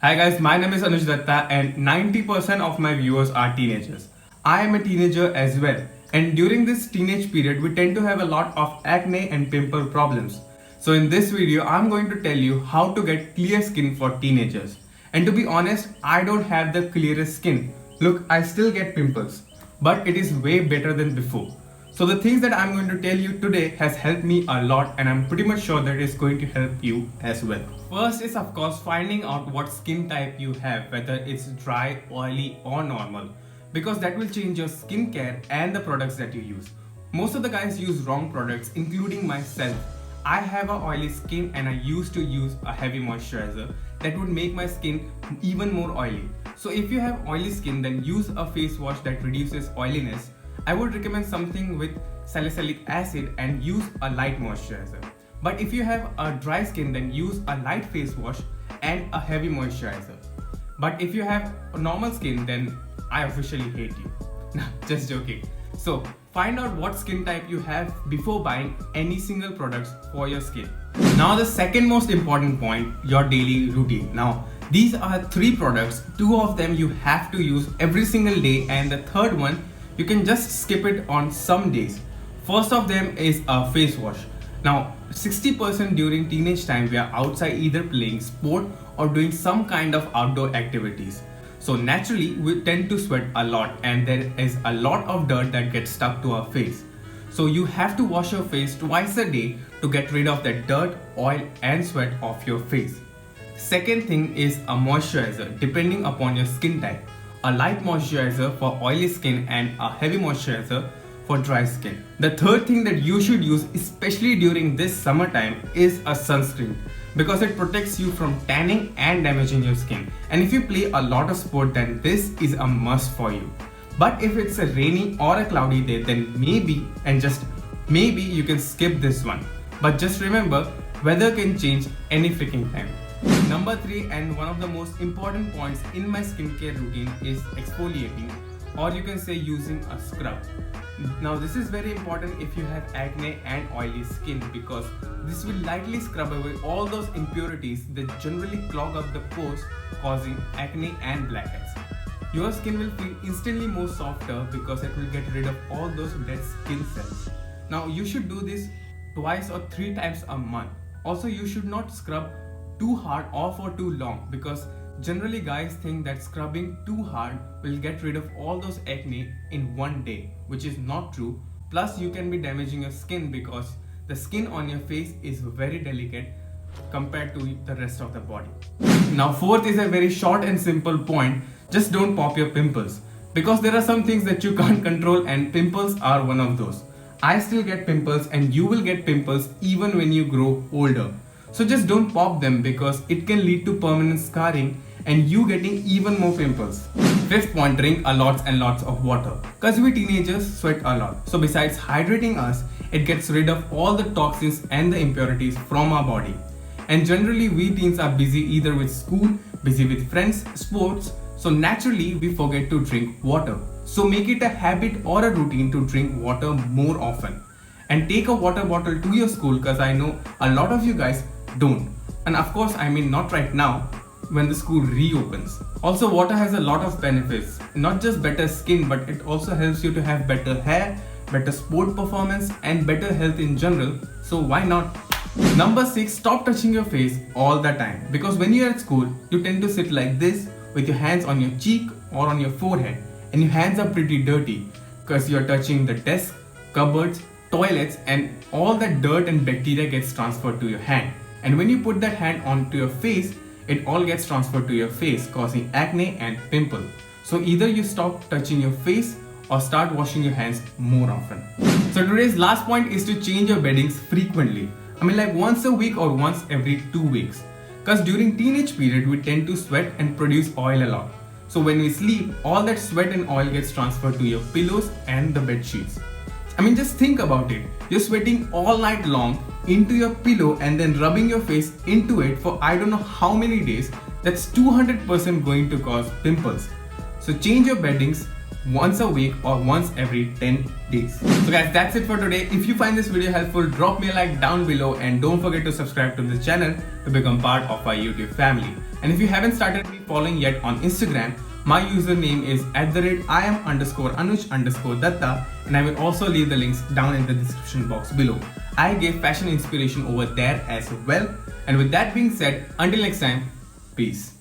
Hi guys, my name is Anuj Datta and 90% of my viewers are teenagers. I am a teenager as well, and during this teenage period we tend to have a lot of acne and pimple problems. So in this video I'm going to tell you how to get clear skin for teenagers. And to be honest, I don't have the clearest skin. Look, I still get pimples, but it is way better than before. So the things that I'm going to tell you today has helped me a lot, and I'm pretty much sure that it's going to help you as well. First is of course finding out what skin type you have, whether it's dry, oily or normal, because that will change your skincare and the products that you use. Most of the guys use wrong products, including myself. I have a oily skin and I used to use a heavy moisturizer that would make my skin even more oily. So if you have oily skin, then use a face wash that reduces oiliness. I would recommend something with salicylic acid and use a light moisturizer. But if you have a dry skin, then use a light face wash and a heavy moisturizer. But if you have a normal skin, then I officially hate you. Nah, just joking. So find out what skin type you have before buying any single products for your skin. Now the second most important point, your daily routine. Now these are 3 products. 2 of them you have to use every single day, and the third one you can just skip it on some days. First of them is a face wash. Now 60% during teenage time we are outside either playing sport or doing some kind of outdoor activities. So naturally we tend to sweat a lot, and there is a lot of dirt that gets stuck to our face. So you have to wash your face twice a day to get rid of that dirt, oil and sweat off your face. Second thing is a moisturizer depending upon your skin type. A light moisturizer for oily skin and a heavy moisturizer for dry skin. The third thing that you should use, especially during this summertime, is a sunscreen, because it protects you from tanning and damaging your skin. And if you play a lot of sport, then this is a must for you. But if it's a rainy or a cloudy day, then maybe, and just maybe, you can skip this one. But just remember, weather can change any freaking time. Number 3, and one of the most important points in my skincare routine, is exfoliating, or you can say using a scrub. Now this is very important if you have acne and oily skin, because this will lightly scrub away all those impurities that generally clog up the pores, causing acne and blackheads. Your skin will feel instantly more softer because it will get rid of all those dead skin cells. Now you should do this twice or 3 times a month. Also, you should not scrub too hard or for too long, because generally guys think that scrubbing too hard will get rid of all those acne in one day, which is not true. Plus you can be damaging your skin, because the skin on your face is very delicate compared to the rest of the body. Now fourth is a very short and simple point. Just don't pop your pimples, because there are some things that you can't control, and pimples are one of those. I still get pimples, and you will get pimples even when you grow older. So just don't pop them, because it can lead to permanent scarring and you getting even more pimples. Fifth point, drink a lots and lots of water, because we teenagers sweat a lot. So besides hydrating us, it gets rid of all the toxins and the impurities from our body. And generally we teens are busy either with school, busy with friends, sports, so naturally we forget to drink water. So make it a habit or a routine to drink water more often. And take a water bottle to your school, because I know a lot of you guys don't. And of course, I mean not right now, when the school reopens. Also, water has a lot of benefits, not just better skin, but it also helps you to have better hair, better sport performance and better health in general. So why not? Number 6, stop touching your face all the time, because when you're at school, you tend to sit like this with your hands on your cheek or on your forehead, and your hands are pretty dirty because you're touching the desk, cupboards, toilets, and all that dirt and bacteria gets transferred to your hand. And when you put that hand onto your face, it all gets transferred to your face, causing acne and pimple. So either you stop touching your face or start washing your hands more often. So today's last point is to change your beddings frequently. I mean like once a week or once every 2 weeks. Because during teenage period we tend to sweat and produce oil a lot. So when we sleep, all that sweat and oil gets transferred to your pillows and the bed sheets. I mean just think about it. You're sweating all night long into your pillow and then rubbing your face into it for I don't know how many days. That's 200% going to cause pimples. So change your beddings, once a week or once every 10 days. So guys, that's it for today. If you find this video helpful, drop me a like down below and don't forget to subscribe to this channel to become part of our YouTube family. And if you haven't started me following yet on Instagram, my username is @IAM_Anuj_Datta, and I will also leave the links down in the description box below. I give fashion inspiration over there as well. And with that being said, until next time, peace.